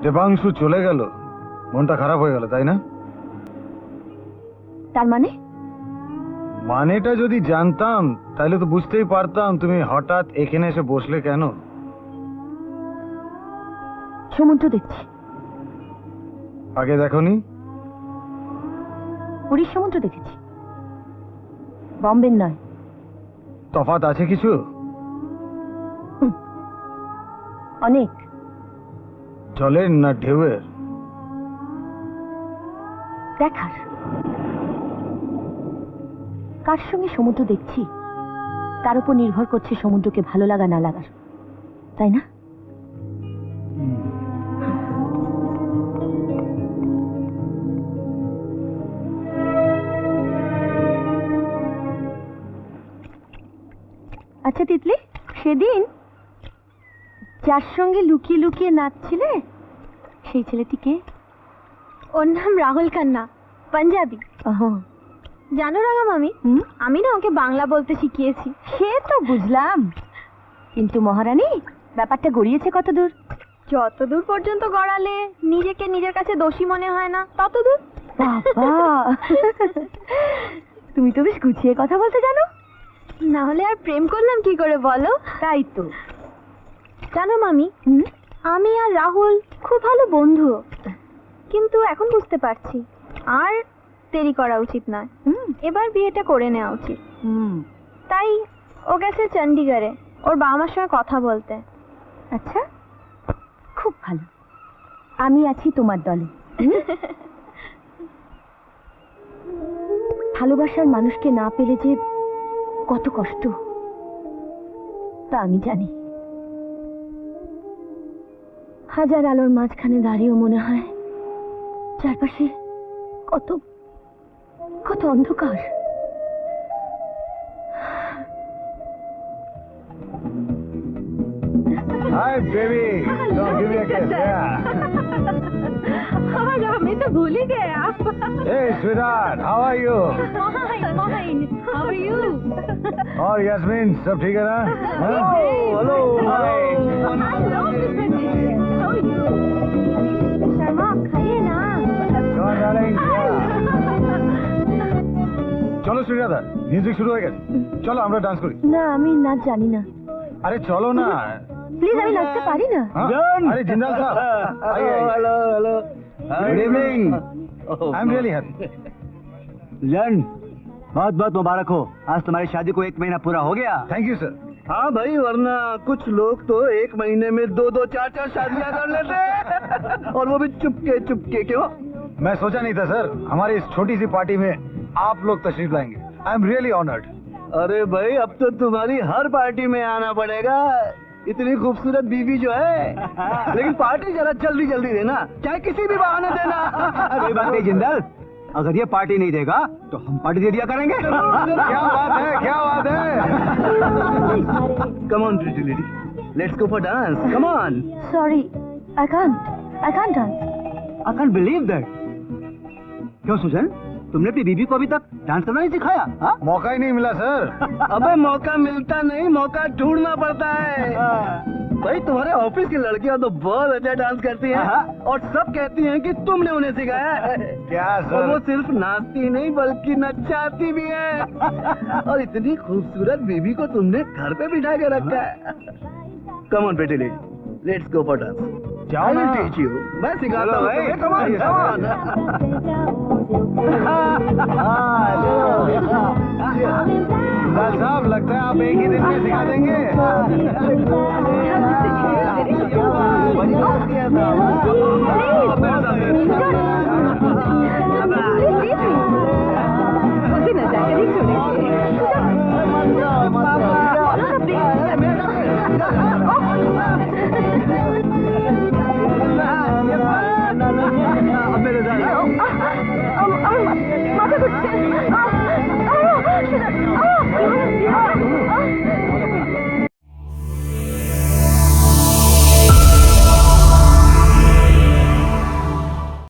দেবাংশু চলে গেল, মনটা খারাপ হয়ে গেল, তাই না? তার মানে? মানেটা যদি জানতাম তাহলে তো বুঝতেই পারতাম তুমি হঠাৎ এখানে এসে বসলে কেন। সমুদ্র দেখছি। আগে দেখোনি? পুরীর সমুদ্র দেখেছি, বম্বের নয়। তফাৎ আছে কিছু? অনেক। জলের না ঢেউয়ের? দেখার। কার সঙ্গে সমুদ্র দেখছি তার উপর নির্ভর করছে সমুদ্রকে ভালো লাগা না লাগার, তাই না? আচ্ছা তিতলি, সেদিন যার সঙ্গে লুকিয়ে লুকিয়ে নাচছিলে সেই ছেলেটি কে? ওর নাম রাহুল খান্না, পাঞ্জাবি। জানো রাঙা মামি, আমি না ওকে বাংলা বলতে শিখিয়েছি। সে তো বুঝলাম, কিন্তু মহারানী ব্যাপারটা গড়িয়েছে কত দূর? যতদূর পর্যন্ত গড়ালে নিজেকে নিজের কাছে দোষী মনে হয় না ততদূর। বাবা, তুমি তো বেশ গুছিয়ে কথা বলতে জানো। না হলে আর প্রেম করলাম কি করে বলো? তাই তো। জানো মামি, আমি আর রাহুল খুব ভালো বন্ধু, কিন্তু এখন বুঝতে পারছি আর দেরি করা উচিত নয়। এবার বিয়েটা করে নেওয়া উচিত। তাই ও গেছে চণ্ডীগড়ে ওর বাবা মার সঙ্গে কথা বলতে। আচ্ছা, খুব ভালো, আমি আছি তোমার দলে। ভালোবাসার মানুষকে না পেলে যে কত কষ্ট তা আমি জানি। হাজার আলোর মাঝখানে দাঁড়িয়েও মনে হয় চারপাশে কত কত অন্ধকার। Hi baby, don't give me a kiss. Yeah. मैं तो भूल ही गया। Hey sweetheart, how are you? Fine. How are you? और यास्मीन सब ठीक है ना? Hello. Hi. How are you? Sharma खाइए ना। Come on darling. চলো শ্রীরাধা, মিউজিক শুরু হয়ে গেছে, চলো আমরা ডান্স করি। না, আমি নাচ জানি না। আরে চলো না। প্লিজ, আমি নাচতে পারি না। अरे जिंदाल साहब, आइए। Hello Good evening. I'm really happy. जन, बहुत बहुत मुबारक हो, आज तुम्हारी शादी को 1 महीना पूरा हो गया। Thank you sir. हाँ भाई, वरना कुछ लोग तो 1 महीने में 2-2, 4-4 शादियां कर लेते हैं। और वो भी चुपके चुपके। क्यों? मैं सोचा नहीं था सर हमारी इस छोटी सी पार्टी में आप लोग तशरीफ लाएंगे। I am really honoured. अरे भाई, अब तो तुम्हारी हर पार्टी में आना पड़ेगा, इतनी खूबसूरत बीवी जो है। लेकिन पार्टी जरा जल्दी जल्दी देना, चाहे किसी भी बहाने देना। कोई बात नहीं जिंदल, अगर ये पार्टी नहीं देगा तो हम पार्टी दे दिया करेंगे। क्या बात है, क्या बात है। Come on pretty lady, let's go for dance, come on. Sorry, I can't dance. I can't believe that. क्यों सुजन, तुमने अपनी बीबी को अभी तक डांस करना नहीं सिखाया? हाँ? मौका ही नहीं मिला सर। अबे मौका मिलता नहीं, मौका ढूंढना पड़ता है। भाई तुम्हारे ऑफिस की लड़कियां तो बहुत अच्छा डांस करती हैं और सब कहती हैं कि तुमने उन्हें सिखाया है। क्या और सर? वो सिर्फ नाचती नहीं बल्कि नचाती भी है। और इतनी खूबसूरत बीबी को तुमने घर पे बिठा के रखा है। कम ऑन बेटी lady, let's go for dance. जाओ ना। टीच यू, मैं सिखाता हूँ तुम्हें। Come on, come on. लाल साहब लगता है आप एक ही दिन में सिखा देंगे। Please,